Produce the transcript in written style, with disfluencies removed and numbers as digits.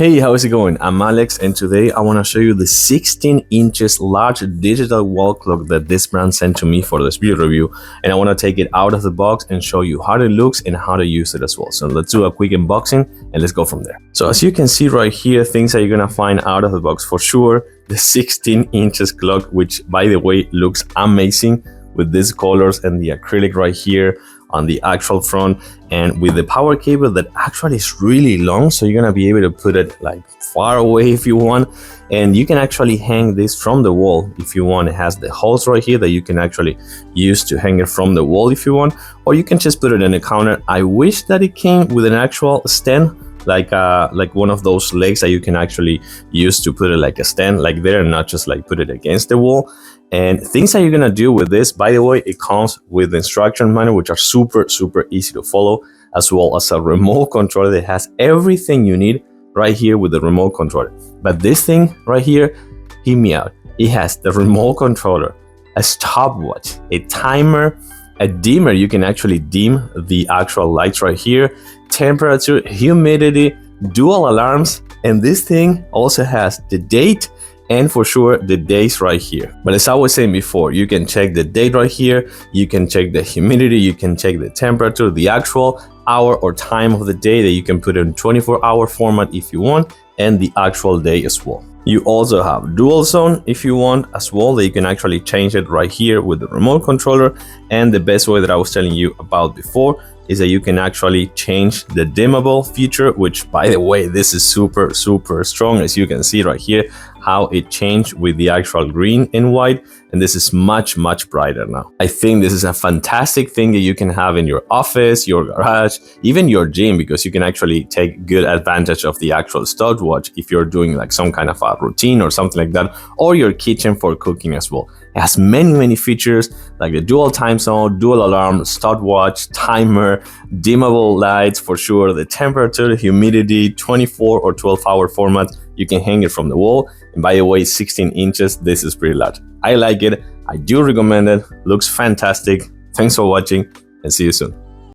Hey, how's it going? I'm Alex, and today I want to show you the 16 inches large digital wall clock that this brand sent to me for this video review, and I want to take it out of the box and show you how it looks and how to use it as well. So let's do a quick unboxing and let's go from there. So as you can see right here, things that you're gonna find out of the box for sure: the 16 inches clock, which by the way looks amazing with these colors and the acrylic right here on the actual front, and with the power cable that actually is really long, so you're gonna be able to put it like far away if you want, and you can actually hang this from the wall if you want. It has the holes right here that you can actually use to hang it from the wall if you want, or you can just put it in the counter. I wish that it came with an actual stand, like one of those legs that you can actually use to put it like a stand like there, and not just like put it against the wall. And things that you're gonna do with this, by the way, it comes with the instruction manual, which are super easy to follow, as well as a remote controller that has everything you need right here with the remote controller. But this thing right here, hear me out. It has the remote controller, a stopwatch, a timer, a dimmer. You can actually dim the actual lights right here, temperature, humidity, dual alarms, and this thing also has the date and for sure the days right here. But as I was saying before, you can check the date right here, you can check the humidity, you can check the temperature, the actual hour or time of the day that you can put in 24-hour format if you want, and the actual day as well. You also have dual zone if you want as well, that you can actually change it right here with the remote controller. And the best way that I was telling you about before is that you can actually change the dimmable feature, which by the way, this is super strong, as you can see right here, how it changed with the actual green and white, and this is much brighter now. I think this is a fantastic thing that you can have in your office, your garage, even your gym, because you can actually take good advantage of the actual stopwatch if you're doing like some kind of a routine or something like that, or your kitchen for cooking as well. It has many features like the dual time zone, dual alarm, stopwatch, timer, dimmable lights for sure, the temperature, humidity, 24 or 12-hour format. You can hang it from the wall, and by the way, 16 inches, this is pretty large. I like it, I do recommend it, looks fantastic. Thanks for watching and see you soon.